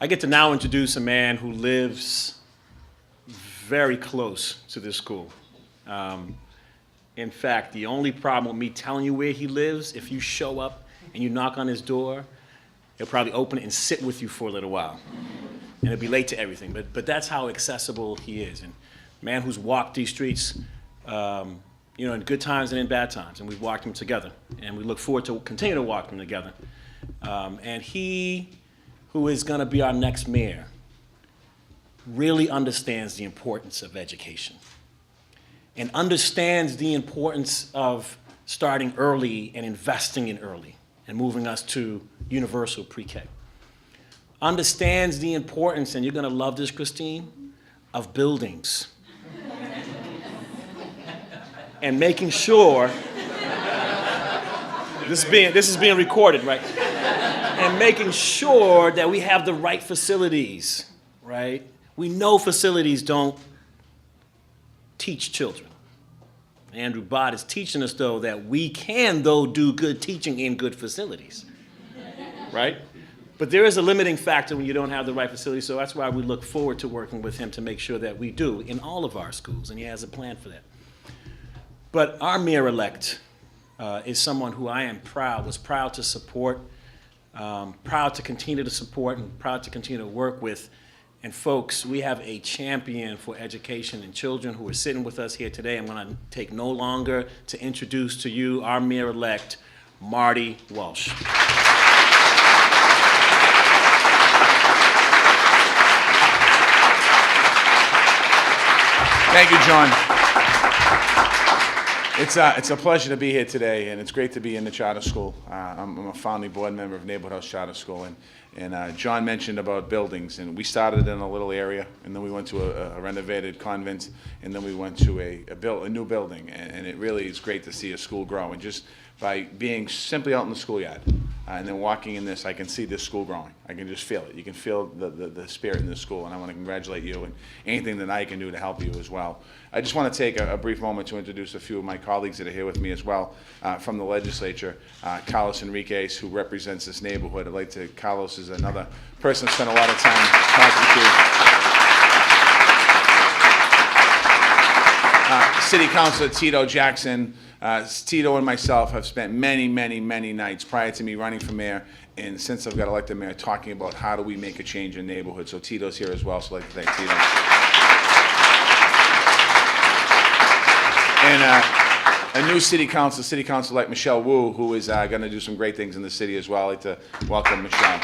I get to now introduce a man who lives very close to this school. In fact, the only problem with me telling you where he lives, if you show up and you knock on his door, he'll probably open it and sit with you for a little while. And he'll be late to everything, but that's how accessible he is. And a man who's walked these streets, in good times and in bad times, and we've walked them together. And we look forward to continue to walk them together. And he, who is gonna be our next mayor, really understands the importance of education and understands the importance of starting early and investing in early and moving us to universal pre-K. Understands the importance, and you're gonna love this, Christine, of buildings. And making sure, this is being recorded, right? And making sure that we have the right facilities, right? We know facilities don't teach children. Andrew Bott is teaching us, though, that we can, though, do good teaching in good facilities, right? But there is a limiting factor when you don't have the right facilities, so that's why we look forward to working with him to make sure that we do in all of our schools, and he has a plan for that. But our mayor-elect is someone who I am was proud to support, proud to continue to support, and proud to continue to work with. And folks, we have a champion for education and children who are sitting with us here today. I'm gonna take no longer to introduce to you our mayor-elect, Marty Walsh. Thank you, John. It's a pleasure to be here today, and it's great to be in the charter school. I'm a founding board member of Neighborhood House Charter School, and John mentioned about buildings, and we started in a little area, and then we went to a renovated convent, and then we went to a new building, and it really is great to see a school grow. And just by being simply out in the schoolyard, and then walking in this, I can see this school growing. I can just feel it. You can feel the spirit in this school, and I want to congratulate you and anything that I can do to help you as well. I just want to take a brief moment to introduce a few of my colleagues that are here with me as well from the legislature. Carlos Enriquez, who represents this neighborhood. Carlos is another person I spent a lot of time talking to. City Councilor Tito Jackson. Tito and myself have spent many nights prior to me running for mayor, and since I've got elected mayor, talking about how do we make a change in neighborhoods. So Tito's here as well, so I'd like to thank Tito. And a new city council like Michelle Wu, who is going to do some great things in the city as well. I'd like to welcome Michelle.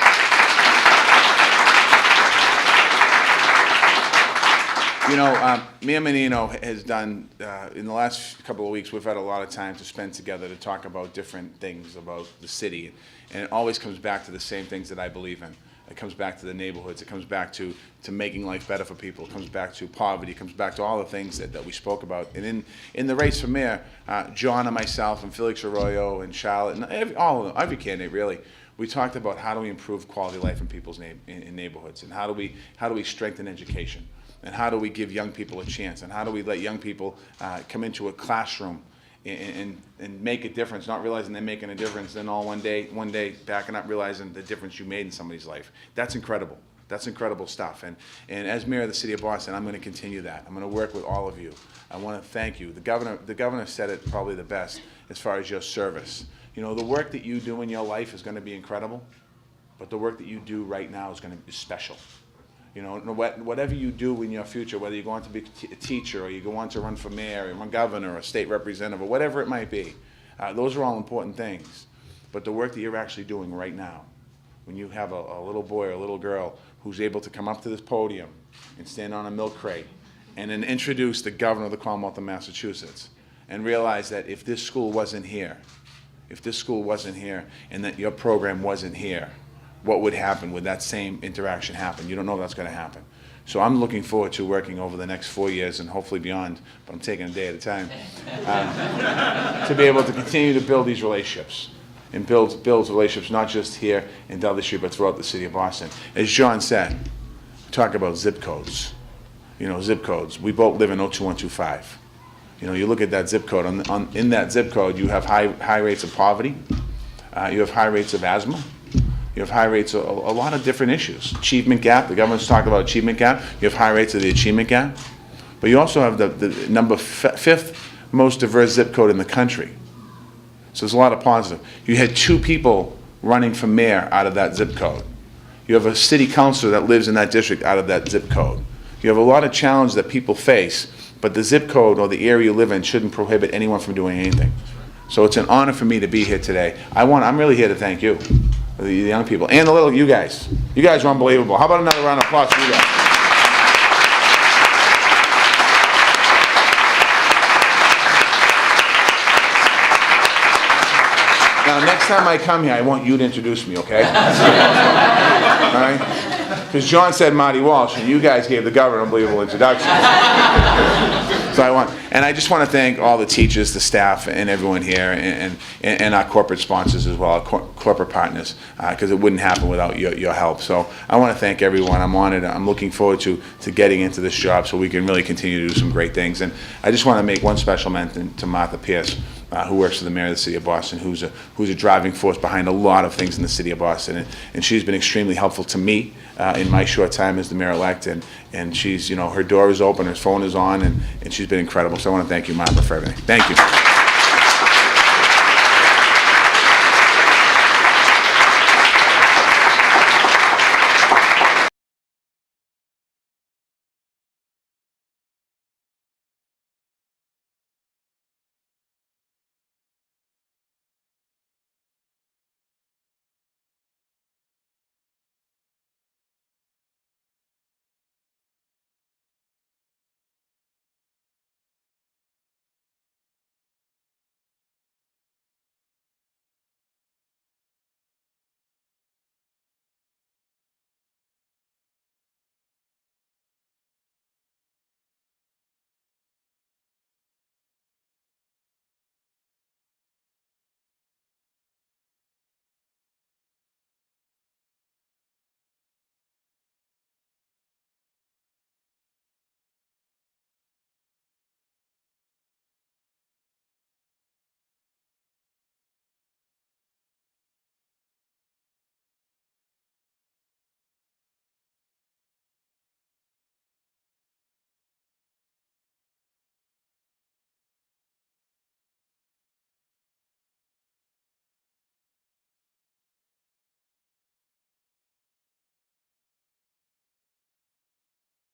Mayor Menino has done, in the last couple of weeks, we've had a lot of time to spend together to talk about different things about the city. And it always comes back to the same things that I believe in. It comes back to the neighborhoods. It comes back to making life better for people. It comes back to poverty. It comes back to all the things that we spoke about. And in the race for mayor, John and myself and Felix Arroyo and Charlotte and every candidate really, we talked about how do we improve quality of life in people's in neighborhoods, and how do we strengthen education, and how do we give young people a chance, and how do we let young people come into a classroom and make a difference, not realizing they're making a difference, then all one day backing up, realizing the difference you made in somebody's life. That's incredible. That's incredible stuff. And as mayor of the city of Boston, I'm going to continue that. I'm going to work with all of you. I want to thank you. The governor said it probably the best as far as your service. The work that you do in your life is going to be incredible, but the work that you do right now is going to be special. Whatever you do in your future, whether you go on to be a teacher, or you go on to run for mayor, or run governor, or state representative, or whatever it might be, those are all important things. But the work that you're actually doing right now, when you have a little boy or a little girl who's able to come up to this podium and stand on a milk crate and then introduce the governor of the Commonwealth of Massachusetts, and realize that if this school wasn't here, and that your program wasn't here, what would happen? Would that same interaction happen? You don't know that's going to happen. So I'm looking forward to working over the next 4 years and hopefully beyond, but I'm taking a day at a time, to be able to continue to build these relationships, and build relationships not just here in Dudley Street, but throughout the city of Boston. As John said, talk about zip codes. Zip codes. We both live in 02125. You look at that zip code. In that zip code, you have high rates of poverty. You have high rates of asthma. You have high rates of a lot of different issues. Achievement gap, the government's talking about achievement gap. You have high rates of the achievement gap. But you also have the fifth most diverse zip code in the country. So there's a lot of positive. You had 2 people running for mayor out of that zip code. You have a city councilor that lives in that district out of that zip code. You have a lot of challenges that people face, but the zip code or the area you live in shouldn't prohibit anyone from doing anything. So it's an honor for me to be here today. I'm really here to thank you, the young people, and you guys. You guys are unbelievable. How about another round of applause for you guys? Now, next time I come here, I want you to introduce me, okay? All right? Because John said Marty Walsh, and you guys gave the governor an unbelievable introduction. So I just want to thank all the teachers, the staff, and everyone here, and our corporate sponsors as well, our corporate partners, because it wouldn't happen without your help. So I want to thank everyone. I'm honored. I'm looking forward to getting into this job so we can really continue to do some great things. And I just want to make one special mention to Martha Pierce, who works for the mayor of the city of Boston, who's a driving force behind a lot of things in the city of Boston, and she's been extremely helpful to me in my short time as the mayor-elect, and she's, her door is open, her phone is on, and she's been incredible. So I want to thank you, Martha, for everything. Thank you.